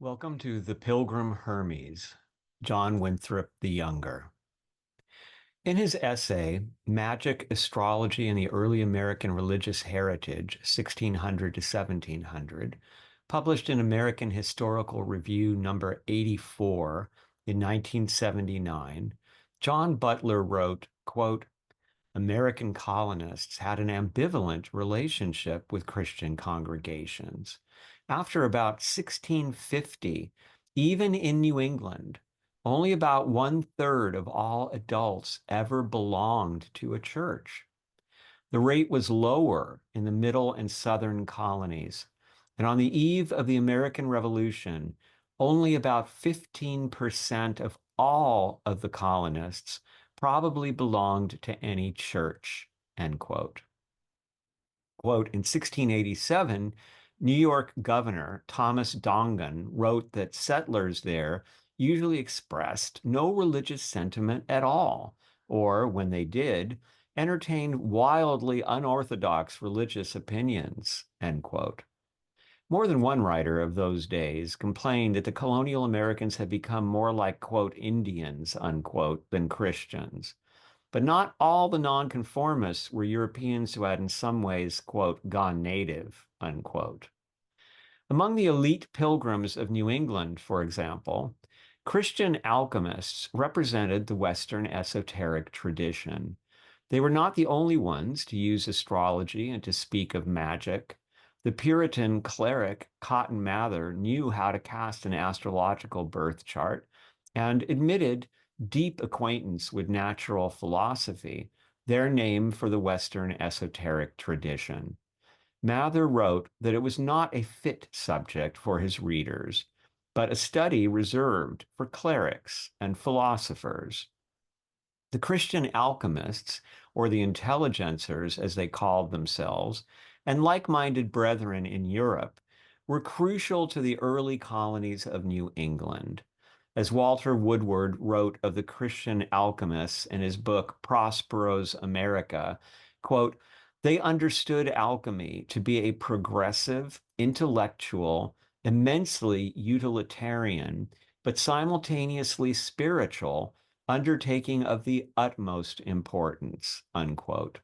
Welcome to the Pilgrim Hermes, John Winthrop the Younger. In his essay, Magic, Astrology, and the Early American Religious Heritage, 1600 to 1700, published in American Historical Review number 84 in 1979, John Butler wrote, quote, American colonists had an ambivalent relationship with Christian congregations. After about 1650, even in New England, only about one-third of all adults ever belonged to a church. The rate was lower in the middle and southern colonies. And on the eve of the American Revolution, only about 15% of all of the colonists probably belonged to any church, end quote. Quote, in 1687, New York Governor Thomas Dongan wrote that settlers there usually expressed no religious sentiment at all, or when they did, entertained wildly unorthodox religious opinions, end quote. More than one writer of those days complained that the colonial Americans had become more like, quote, Indians, unquote, than Christians. But not all the nonconformists were Europeans who had in some ways, quote, gone native, unquote. Among the elite pilgrims of New England, for example, Christian alchemists represented the Western esoteric tradition. They were not the only ones to use astrology and to speak of magic. The Puritan cleric Cotton Mather knew how to cast an astrological birth chart and admitted deep acquaintance with natural philosophy, their name for the Western esoteric tradition. Mather wrote that it was not a fit subject for his readers, but a study reserved for clerics and philosophers. The Christian alchemists, or the intelligencers as they called themselves, and like-minded brethren in Europe, were crucial to the early colonies of New England. As Walter Woodward wrote of the Christian alchemists in his book Prospero's America, quote, they understood alchemy to be a progressive, intellectual, immensely utilitarian, but simultaneously spiritual undertaking of the utmost importance, unquote.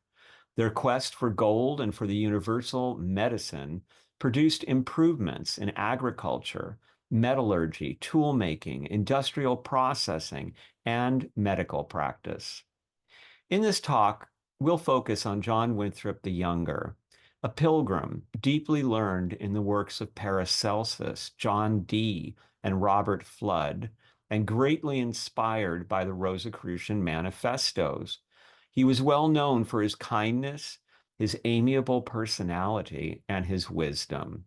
Their quest for gold and for the universal medicine produced improvements in agriculture, metallurgy, tool making, industrial processing, and medical practice. In this talk, we'll focus on John Winthrop the Younger, a pilgrim deeply learned in the works of Paracelsus, John Dee, and Robert Flood, and greatly inspired by the Rosicrucian manifestos. He was well known for his kindness, his amiable personality, and his wisdom.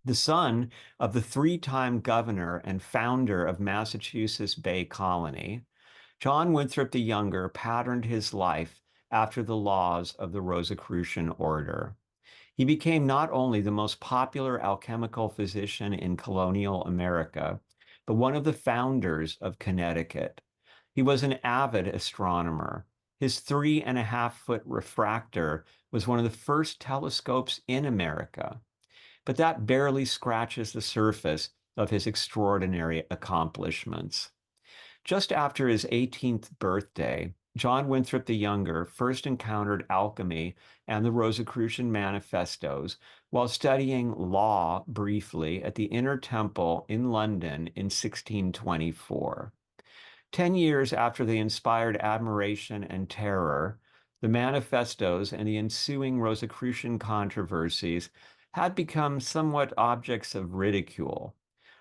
The son of the three-time governor and founder of Massachusetts Bay Colony, John Winthrop the Younger patterned his life after the laws of the Rosicrucian order. He became not only the most popular alchemical physician in colonial America, but one of the founders of Connecticut. He was an avid astronomer. His 3.5-foot refractor was one of the first telescopes in America, but that barely scratches the surface of his extraordinary accomplishments. Just after his 18th birthday, John Winthrop the Younger first encountered alchemy and the Rosicrucian manifestos while studying law briefly at the Inner Temple in London in 1624. 10 years after they inspired admiration and terror, the manifestos and the ensuing Rosicrucian controversies had become somewhat objects of ridicule.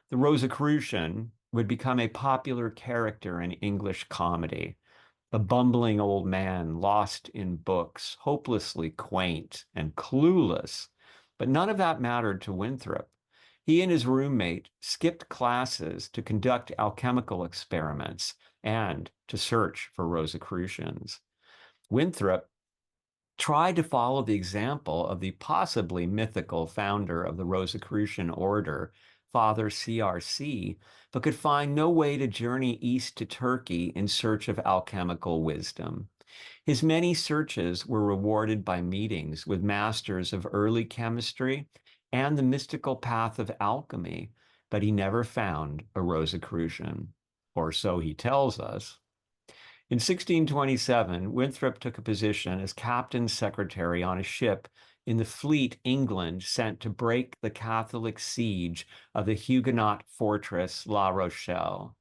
The Rosicrucian would become a popular character in English comedy, a bumbling old man lost in books, hopelessly quaint and clueless. But none of that mattered to Winthrop. He and his roommate skipped classes to conduct alchemical experiments and to search for Rosicrucians. Winthrop tried to follow the example of the possibly mythical founder of the Rosicrucian order, Father CRC, but could find no way to journey east to Turkey in search of alchemical wisdom. His many searches were rewarded by meetings with masters of early chemistry and the mystical path of alchemy, but he never found a Rosicrucian, or so he tells us. In 1627, Winthrop took a position as captain's secretary on a ship in the fleet England sent to break the Catholic siege of the Huguenot fortress La Rochelle.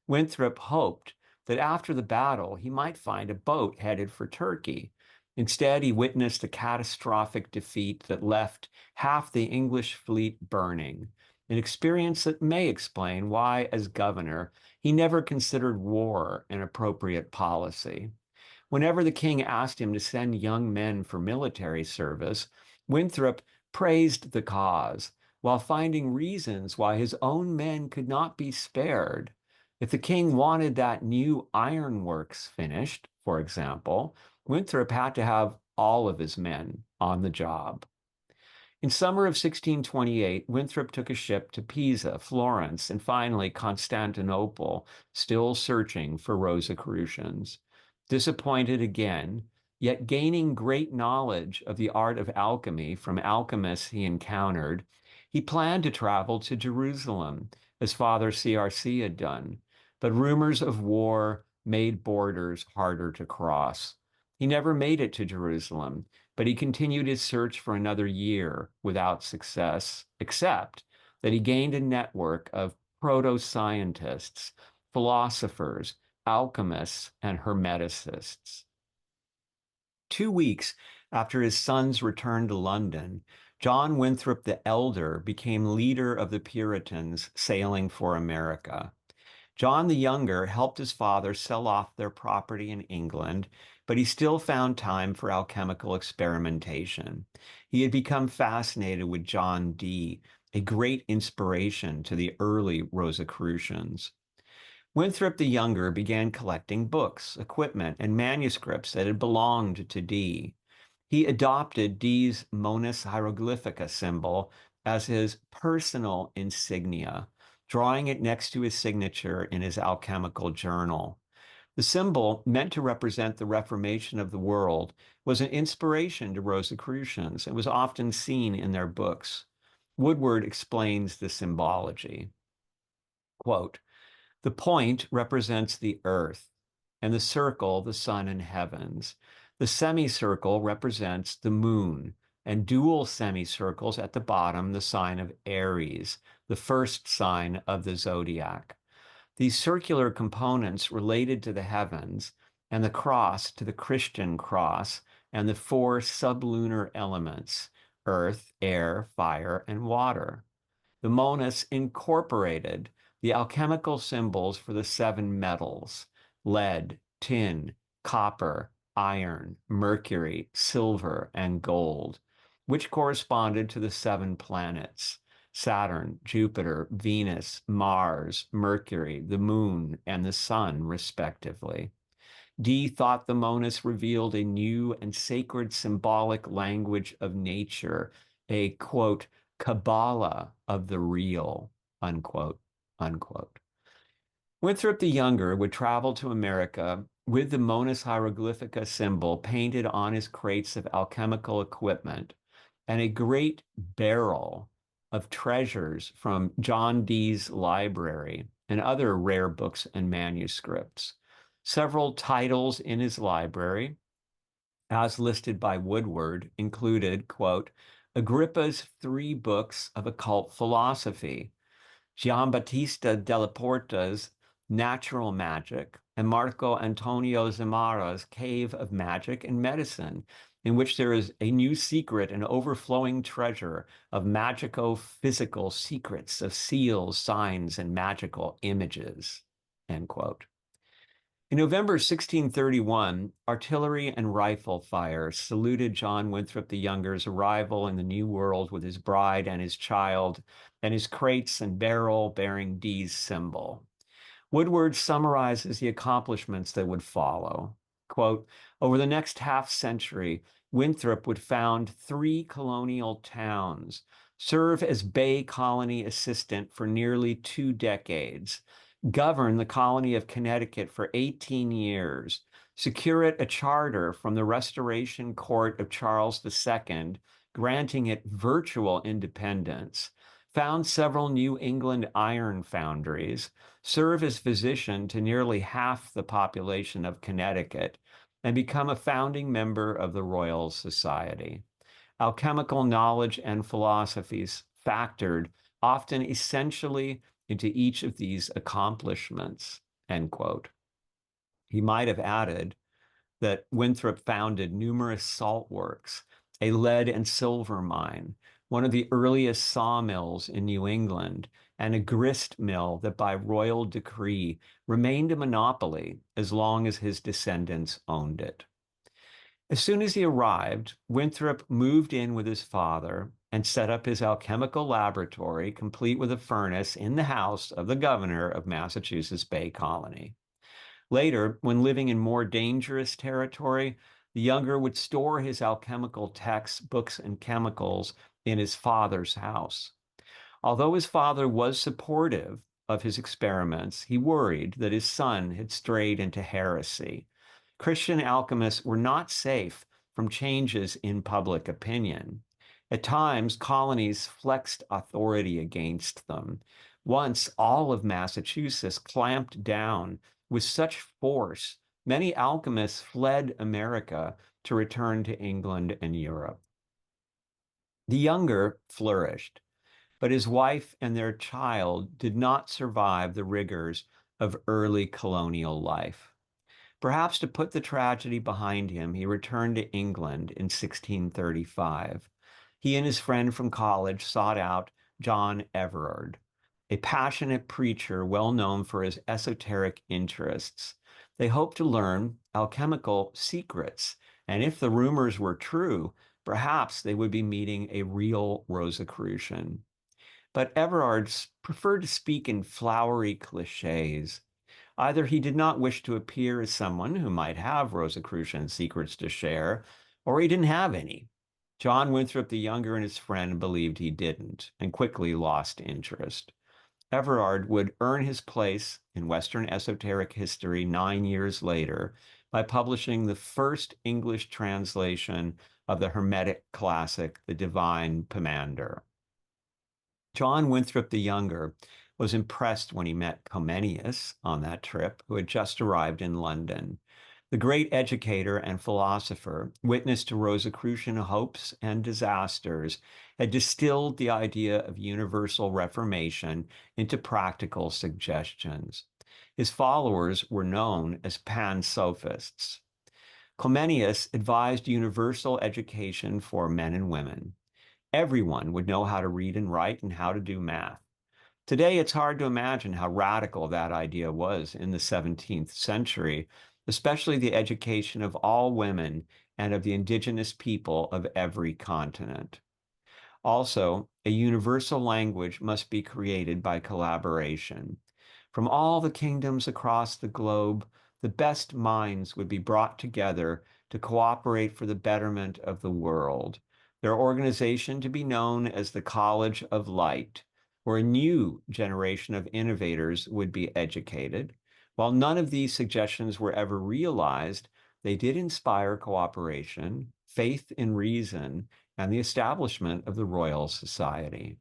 Winthrop hoped that after the battle he might find a boat headed for Turkey. Instead, he witnessed a catastrophic defeat that left half the English fleet burning, an experience that may explain why, as governor, he never considered war an appropriate policy. Whenever the king asked him to send young men for military service, Winthrop praised the cause while finding reasons why his own men could not be spared. If the king wanted that new ironworks finished, for example, Winthrop had to have all of his men on the job. In summer of 1628, Winthrop took a ship to Pisa, Florence, and finally Constantinople, still searching for Rosicrucians. Disappointed again, yet gaining great knowledge of the art of alchemy from alchemists he encountered, he planned to travel to Jerusalem, as Father CRC had done. But rumors of war made borders harder to cross. He never made it to Jerusalem, but he continued his search for another year without success, except that he gained a network of proto-scientists, philosophers, alchemists, and hermeticists. 2 weeks after his son's return to London, John Winthrop the Elder became leader of the Puritans sailing for America. John the Younger helped his father sell off their property in England, but he still found time for alchemical experimentation. He had become fascinated with John Dee, a great inspiration to the early Rosicrucians. Winthrop the Younger began collecting books, equipment, and manuscripts that had belonged to Dee. He adopted Dee's Monas Hieroglyphica symbol as his personal insignia, drawing it next to his signature in his alchemical journal. The symbol, meant to represent the reformation of the world, was an inspiration to Rosicrucians and was often seen in their books. Woodward explains the symbology. Quote, "The point represents the earth, and the circle the sun and heavens. The semicircle represents the moon, and dual semicircles at the bottom the sign of Aries, the first sign of the zodiac. These circular components related to the heavens, and the cross to the Christian cross, and the four sublunar elements, earth, air, fire, and water. The Monas incorporated the alchemical symbols for the seven metals, lead, tin, copper, iron, mercury, silver, and gold, which corresponded to the seven planets, Saturn, Jupiter, Venus, Mars, Mercury, the moon, and the sun, respectively. Dee thought the Monas revealed a new and sacred symbolic language of nature, a, quote, Kabbalah of the real, unquote, unquote. Winthrop the Younger would travel to America with the Monas Hieroglyphica symbol painted on his crates of alchemical equipment and a great barrel of treasures from John Dee's library and other rare books and manuscripts. Several titles in his library, as listed by Woodward, included, quote, Agrippa's 3 books of occult philosophy, Giambattista della Porta's Natural Magic, and Marco Antonio Zamara's Cave of Magic and Medicine, in which there is a new secret and overflowing treasure of magico-physical secrets of seals, signs, and magical images, end quote. In November 1631, artillery and rifle fire saluted John Winthrop the Younger's arrival in the New World with his bride and his child, and his crates and barrel bearing Dee's symbol. Woodward summarizes the accomplishments that would follow. Quote, over the next half century, Winthrop would found 3 colonial towns, serve as Bay Colony assistant for nearly 2 decades, govern the colony of Connecticut for 18 years, secure it a charter from the Restoration Court of Charles II, granting it virtual independence, found several New England iron foundries, served as physician to nearly half the population of Connecticut, and become a founding member of the Royal Society. Alchemical knowledge and philosophies factored often essentially into each of these accomplishments, end quote. He might have added that Winthrop founded numerous salt works, a lead and silver mine, one of the earliest sawmills in New England, and a grist mill that by royal decree remained a monopoly as long as his descendants owned it. As soon as he arrived, Winthrop moved in with his father and set up his alchemical laboratory, complete with a furnace, in the house of the governor of Massachusetts Bay Colony. Later, when living in more dangerous territory, the younger would store his alchemical texts, books, and chemicals in his father's house. Although his father was supportive of his experiments, he worried that his son had strayed into heresy. Christian alchemists were not safe from changes in public opinion. At times, colonies flexed authority against them. Once, all of Massachusetts clamped down with such force, many alchemists fled America to return to England and Europe. The younger flourished, but his wife and their child did not survive the rigors of early colonial life. Perhaps to put the tragedy behind him, he returned to England in 1635. He and his friend from college sought out John Everard, a passionate preacher well known for his esoteric interests. They hoped to learn alchemical secrets, and if the rumors were true, perhaps they would be meeting a real Rosicrucian. But Everard preferred to speak in flowery cliches. Either he did not wish to appear as someone who might have Rosicrucian secrets to share, or he didn't have any. John Winthrop the Younger and his friend believed he didn't, and quickly lost interest. Everard would earn his place in Western esoteric history 9 years later by publishing the first English translation of the Hermetic classic, The Divine Pomander. John Winthrop the Younger was impressed when he met Comenius on that trip, who had just arrived in London. The great educator and philosopher, witness to Rosicrucian hopes and disasters, had distilled the idea of universal reformation into practical suggestions. His followers were known as pan-sophists. Comenius advised universal education for men and women. Everyone would know how to read and write and how to do math. Today, it's hard to imagine how radical that idea was in the 17th century, especially the education of all women and of the indigenous people of every continent. Also, a universal language must be created by collaboration. From all the kingdoms across the globe, the best minds would be brought together to cooperate for the betterment of the world. Their organization to be known as the College of Light, where a new generation of innovators would be educated. While none of these suggestions were ever realized, they did inspire cooperation, faith in reason, and the establishment of the Royal Society.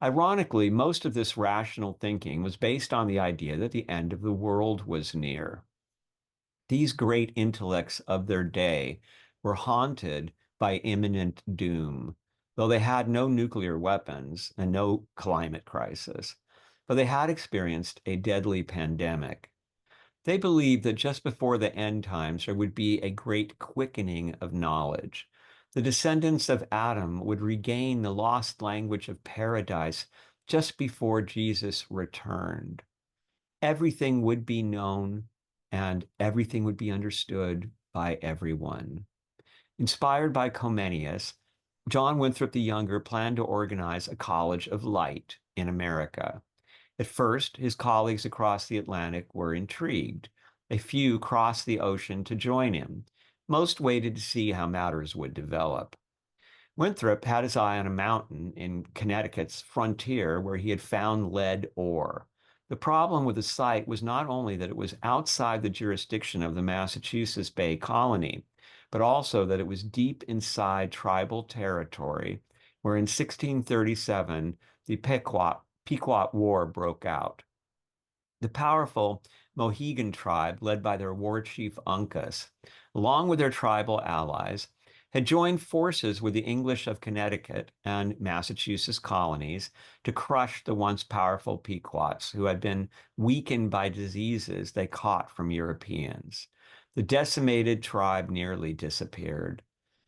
Ironically, most of this rational thinking was based on the idea that the end of the world was near. These great intellects of their day were haunted by imminent doom, though they had no nuclear weapons and no climate crisis, but they had experienced a deadly pandemic. They believed that just before the end times, there would be a great quickening of knowledge. The descendants of Adam would regain the lost language of paradise just before Jesus returned. Everything would be known and everything would be understood by everyone. Inspired by Comenius, John Winthrop the Younger planned to organize a College of Light in America. At first, his colleagues across the Atlantic were intrigued. A few crossed the ocean to join him. Most waited to see how matters would develop. Winthrop had his eye on a mountain in Connecticut's frontier where he had found lead ore. The problem with the site was not only that it was outside the jurisdiction of the Massachusetts Bay Colony, but also that it was deep inside tribal territory, where in 1637, the Pequot War broke out. The powerful Mohegan tribe, led by their war chief Uncas, along with their tribal allies, had joined forces with the English of Connecticut and Massachusetts colonies to crush the once powerful Pequots, who had been weakened by diseases they caught from Europeans. The decimated tribe nearly disappeared.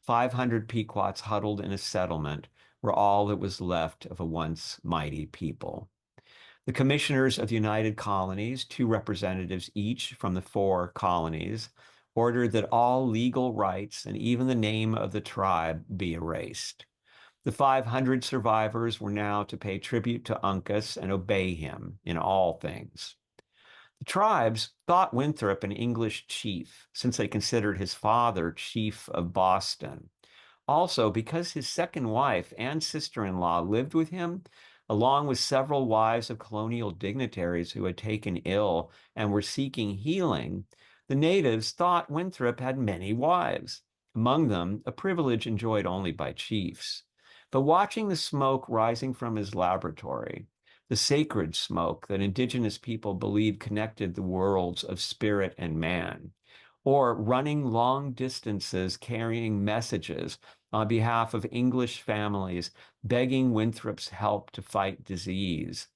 500 Pequots huddled in a settlement were all that was left of a once mighty people. The commissioners of the United Colonies, 2 representatives each from the 4 colonies, ordered that all legal rights and even the name of the tribe be erased. The 500 survivors were now to pay tribute to Uncas and obey him in all things. The tribes thought Winthrop an English chief, since they considered his father chief of Boston. Also, because his second wife and sister-in-law lived with him, along with several wives of colonial dignitaries who had taken ill and were seeking healing, the natives thought Winthrop had many wives, among them a privilege enjoyed only by chiefs. But watching the smoke rising from his laboratory, the sacred smoke that indigenous people believed connected the worlds of spirit and man, or running long distances carrying messages on behalf of English families begging Winthrop's help to fight disease,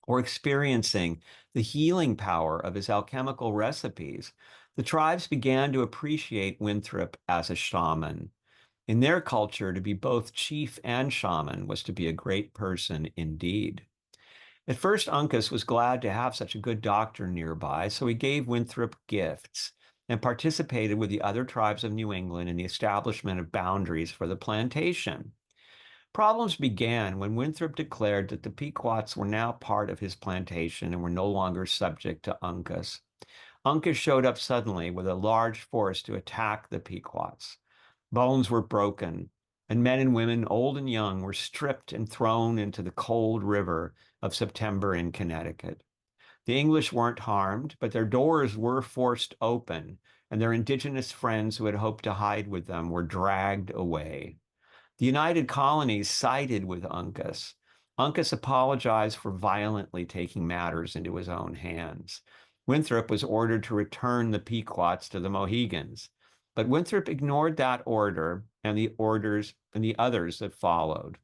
or experiencing the healing power of his alchemical recipes, the tribes began to appreciate Winthrop as a shaman. In their culture, to be both chief and shaman was to be a great person indeed. At first, Uncas was glad to have such a good doctor nearby, so he gave Winthrop gifts and participated with the other tribes of New England in the establishment of boundaries for the plantation. Problems began when Winthrop declared that the Pequots were now part of his plantation and were no longer subject to Uncas. Uncas showed up suddenly with a large force to attack the Pequots. Bones were broken, and men and women, old and young, were stripped and thrown into the cold river of September in Connecticut. The English weren't harmed, but their doors were forced open, and their indigenous friends who had hoped to hide with them were dragged away. The United Colonies sided with Uncas. Uncas apologized for violently taking matters into his own hands. Winthrop was ordered to return the Pequots to the Mohegans, but Winthrop ignored that order and the others that followed.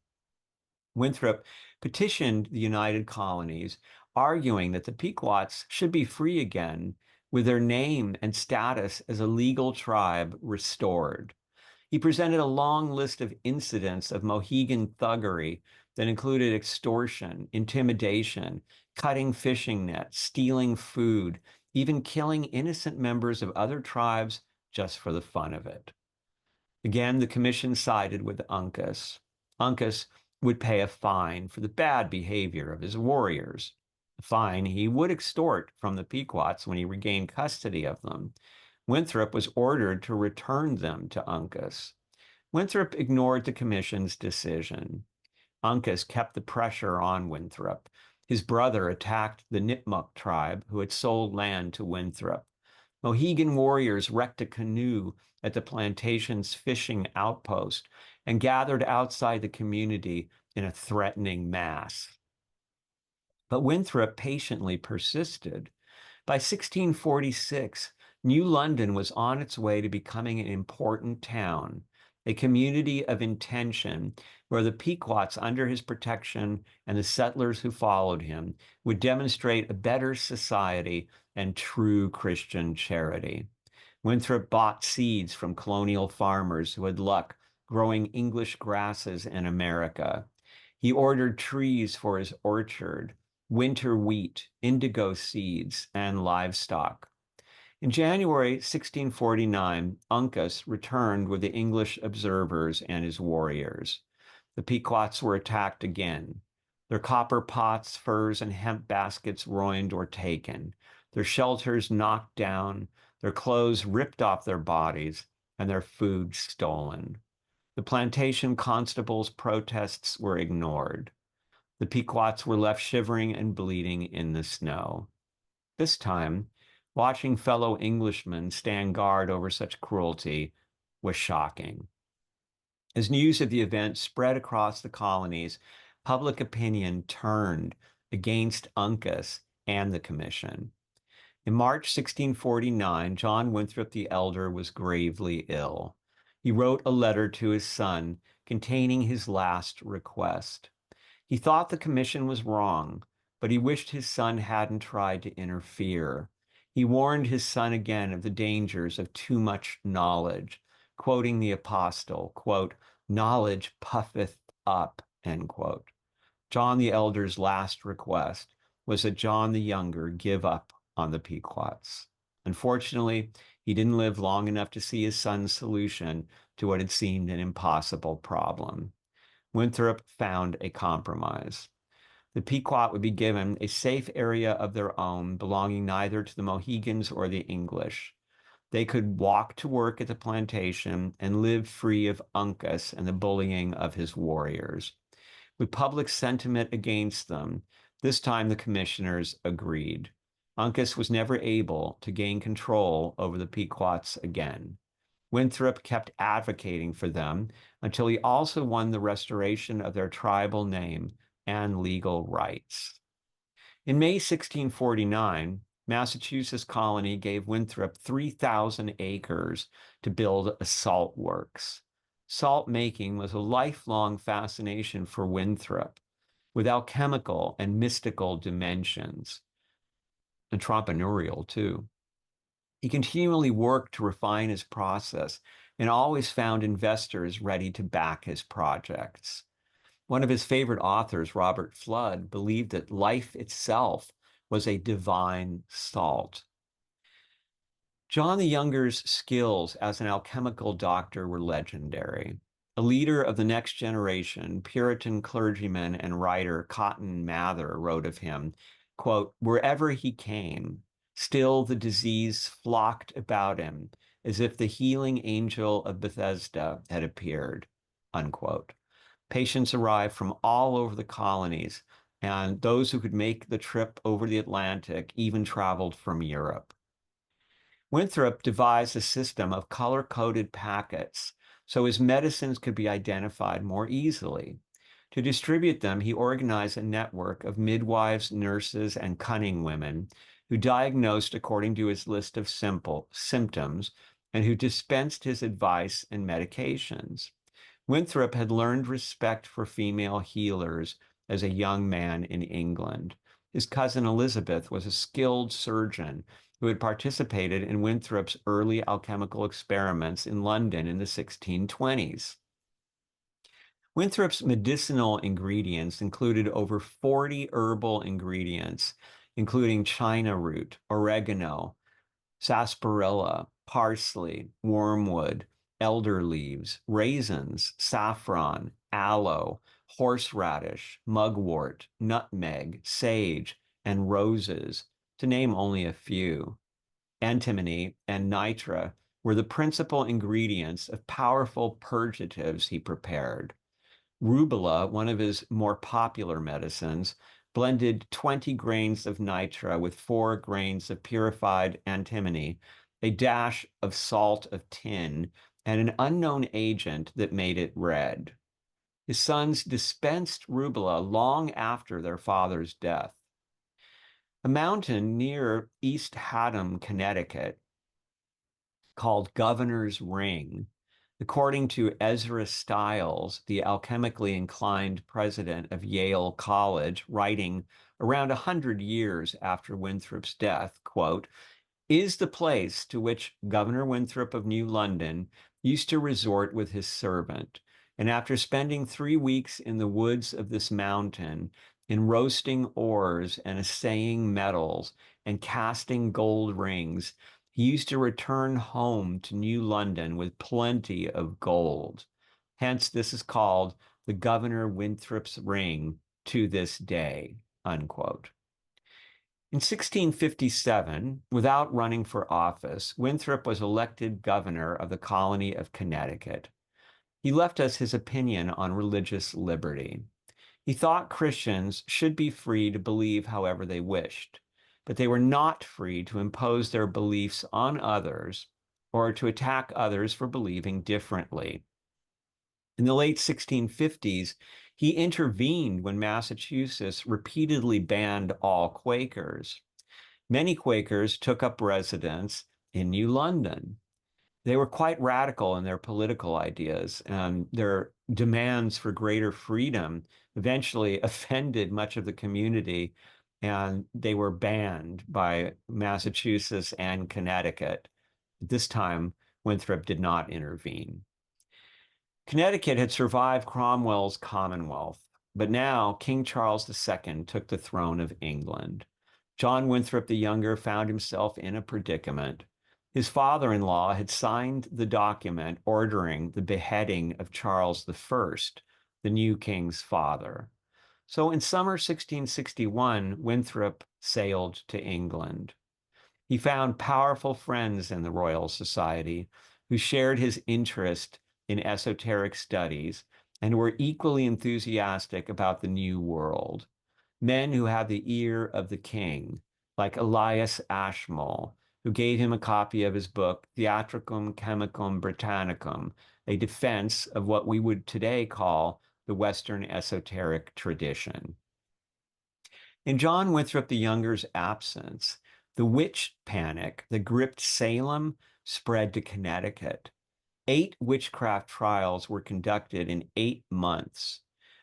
Winthrop petitioned the United Colonies, arguing that the Pequots should be free again with their name and status as a legal tribe restored. He presented a long list of incidents of Mohegan thuggery that included extortion, intimidation, cutting fishing nets, stealing food, even killing innocent members of other tribes just for the fun of it. Again, the commission sided with Uncas. Uncas would pay a fine for the bad behavior of his warriors, a fine he would extort from the Pequots when he regained custody of them. Winthrop was ordered to return them to Uncas. Winthrop ignored the commission's decision. Uncas kept the pressure on Winthrop. His brother attacked the Nipmuc tribe who had sold land to Winthrop. Mohegan warriors wrecked a canoe at the plantation's fishing outpost and gathered outside the community in a threatening mass. But Winthrop patiently persisted. By 1646, New London was on its way to becoming an important town, a community of intention where the Pequots under his protection and the settlers who followed him would demonstrate a better society and true Christian charity. Winthrop bought seeds from colonial farmers who had luck growing English grasses in America. He ordered trees for his orchard, winter wheat, indigo seeds, and livestock. In January 1649, Uncas returned with the English observers and his warriors. The Pequots were attacked again. Their copper pots, furs, and hemp baskets ruined or taken, their shelters knocked down, their clothes ripped off their bodies, and their food stolen. The plantation constable's protests were ignored. The Pequots were left shivering and bleeding in the snow. This time, watching fellow Englishmen stand guard over such cruelty was shocking. As news of the event spread across the colonies, public opinion turned against Uncas and the commission. In March 1649, John Winthrop the Elder was gravely ill. He wrote a letter to his son containing his last request. He thought the commission was wrong, but he wished his son hadn't tried to interfere. He warned his son again of the dangers of too much knowledge, quoting the apostle, quote, "Knowledge puffeth up," end quote. John the Elder's last request was that John the Younger give up on the Pequots. Unfortunately, he didn't live long enough to see his son's solution to what had seemed an impossible problem. Winthrop found a compromise. The Pequot would be given a safe area of their own, belonging neither to the Mohegans or the English. They could walk to work at the plantation and live free of Uncas and the bullying of his warriors. With public sentiment against them, this time the commissioners agreed. Uncas was never able to gain control over the Pequots again. Winthrop kept advocating for them until he also won the restoration of their tribal name and legal rights. In May 1649, Massachusetts colony gave Winthrop 3,000 acres to build a salt works. Salt making was a lifelong fascination for Winthrop, with alchemical and mystical dimensions, entrepreneurial too. He continually worked to refine his process and always found investors ready to back his projects. One of his favorite authors, Robert Flood, believed that life itself was a divine salt. John the Younger's skills as an alchemical doctor were legendary. A leader of the next generation, Puritan clergyman and writer Cotton Mather wrote of him, quote, "Wherever he came, still the disease flocked about him as if the healing angel of Bethesda had appeared," unquote. Patients arrived from all over the colonies, and those who could make the trip over the Atlantic even traveled from Europe. Winthrop devised a system of color-coded packets so his medicines could be identified more easily. To distribute them, he organized a network of midwives, nurses, and cunning women who diagnosed according to his list of simple symptoms and who dispensed his advice and medications. Winthrop had learned respect for female healers as a young man in England. His cousin Elizabeth was a skilled surgeon who had participated in Winthrop's early alchemical experiments in London in the 1620s. Winthrop's medicinal ingredients included over 40 herbal ingredients, including china root, oregano, sarsaparilla, parsley, wormwood, elder leaves, raisins, saffron, aloe, horseradish, mugwort, nutmeg, sage, and roses, to name only a few. Antimony and nitra were the principal ingredients of powerful purgatives he prepared. Rubella, one of his more popular medicines, blended 20 grains of nitra with 4 grains of purified antimony, a dash of salt of tin, and an unknown agent that made it red. His sons dispensed rubella long after their father's death. A mountain near East Haddam, Connecticut, called Governor's Ring, according to Ezra Stiles, the alchemically inclined president of Yale College, writing around 100 years after Winthrop's death, quote, "is the place to which Governor Winthrop of New London used to resort with his servant, and after spending 3 weeks in the woods of this mountain, in roasting ores and assaying metals and casting gold rings, he used to return home to New London with plenty of gold. Hence, this is called the Governor Winthrop's Ring to this day," unquote. In 1657, without running for office, Winthrop was elected governor of the colony of Connecticut. He left us his opinion on religious liberty. He thought Christians should be free to believe however they wished, but they were not free to impose their beliefs on others or to attack others for believing differently. In the late 1650s, He intervened when Massachusetts repeatedly banned all Quakers. Many Quakers took up residence in New London. They were quite radical in their political ideas, and their demands for greater freedom eventually offended much of the community, and they were banned by Massachusetts and Connecticut. This time, Winthrop did not intervene. Connecticut had survived Cromwell's Commonwealth, but now King Charles II took the throne of England. John Winthrop the Younger found himself in a predicament. His father-in-law had signed the document ordering the beheading of Charles I, the new king's father. So in summer 1661, Winthrop sailed to England. He found powerful friends in the Royal Society who shared his interest in esoteric studies and were equally enthusiastic about the New World. Men who had the ear of the king, like Elias Ashmole, who gave him a copy of his book, Theatricum Chemicum Britannicum, a defense of what we would today call the Western esoteric tradition. In John Winthrop the Younger's absence, the witch panic that gripped Salem spread to Connecticut. 8 witchcraft trials were conducted in 8 months.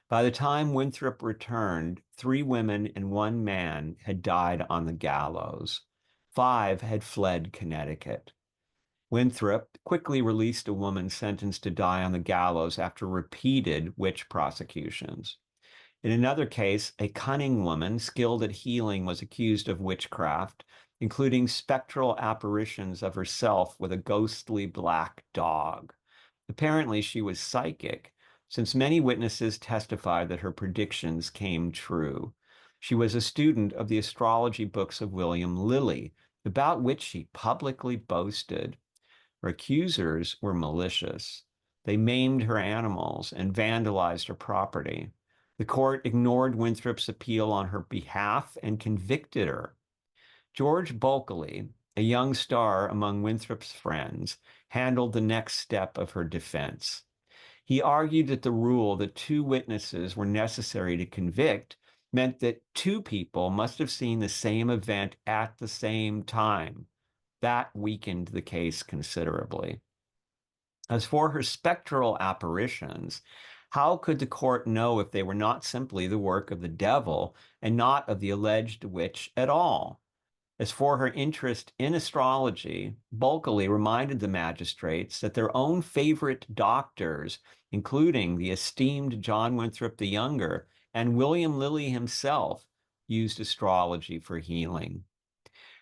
By the time Winthrop returned, 3 women and 1 man had died on the gallows. 5 had fled Connecticut. Winthrop quickly released a woman sentenced to die on the gallows after repeated witch prosecutions. In another case, a cunning woman skilled at healing was accused of witchcraft, including spectral apparitions of herself with a ghostly black dog. Apparently, she was psychic, since many witnesses testified that her predictions came true. She was a student of the astrology books of William Lilly, about which she publicly boasted. Her accusers were malicious. They maimed her animals and vandalized her property. The court ignored Winthrop's appeal on her behalf and convicted her. George Bulkeley, a young star among Winthrop's friends, handled the next step of her defense. He argued that the rule that 2 witnesses were necessary to convict meant that 2 people must have seen the same event at the same time. That weakened the case considerably. As for her spectral apparitions, how could the court know if they were not simply the work of the devil and not of the alleged witch at all? As for her interest in astrology, Bulkeley reminded the magistrates that their own favorite doctors, including the esteemed John Winthrop the Younger and William Lilly himself, used astrology for healing.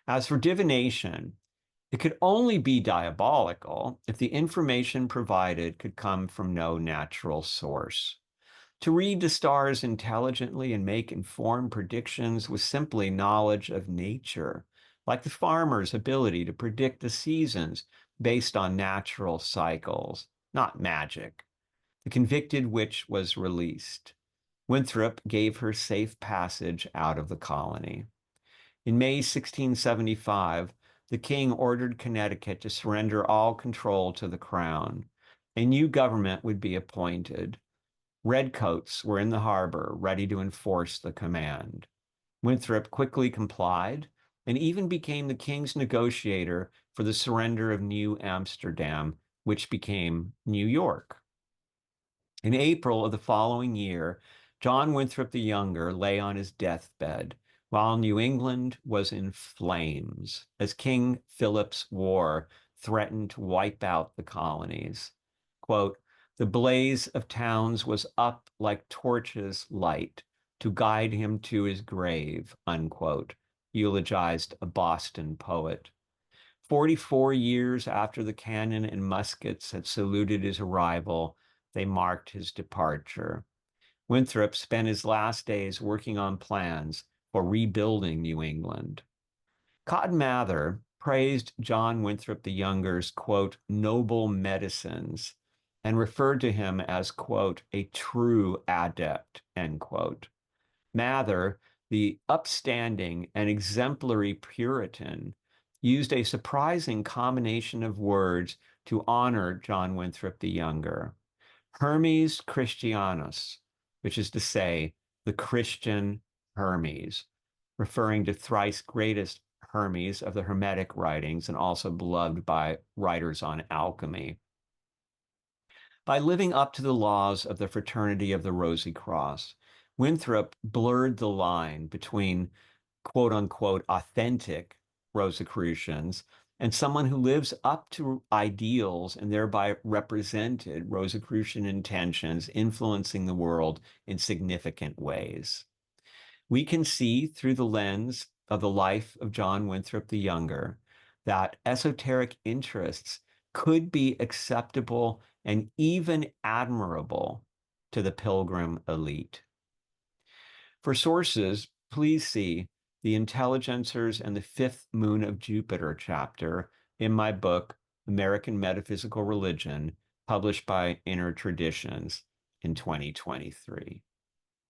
As for divination, it could only be diabolical if the information provided could come from no natural source. To read the stars intelligently and make informed predictions was simply knowledge of nature, like the farmer's ability to predict the seasons based on natural cycles, not magic. The convicted witch was released. Winthrop gave her safe passage out of the colony. In May 1675, the king ordered Connecticut to surrender all control to the crown. A new government would be appointed. Redcoats were in the harbor, ready to enforce the command. Winthrop quickly complied and even became the king's negotiator for the surrender of New Amsterdam, which became New York. In April of the following year, John Winthrop the Younger lay on his deathbed, while New England was in flames as King Philip's War threatened to wipe out the colonies. Quote, "The blaze of towns was up like torches light to guide him to his grave," unquote, eulogized a Boston poet. 44 years after the cannon and muskets had saluted his arrival, they marked his departure. Winthrop spent his last days working on plans for rebuilding New England. Cotton Mather praised John Winthrop the Younger's, quote, "noble medicines," and referred to him as, quote, "a true adept," end quote. Mather, the upstanding and exemplary Puritan, used a surprising combination of words to honor John Winthrop the Younger. Hermes Christianus, which is to say, the Christian Hermes, referring to thrice greatest Hermes of the Hermetic writings and also beloved by writers on alchemy. By living up to the laws of the Fraternity of the Rosy Cross, Winthrop blurred the line between quote unquote authentic Rosicrucians and someone who lives up to ideals and thereby represented Rosicrucian intentions influencing the world in significant ways. We can see through the lens of the life of John Winthrop the Younger that esoteric interests could be acceptable and even admirable to the Pilgrim elite. For sources, please see The Intelligencers and the Fifth Moon of Jupiter chapter in my book, American Metaphysical Religion, published by Inner Traditions in 2023.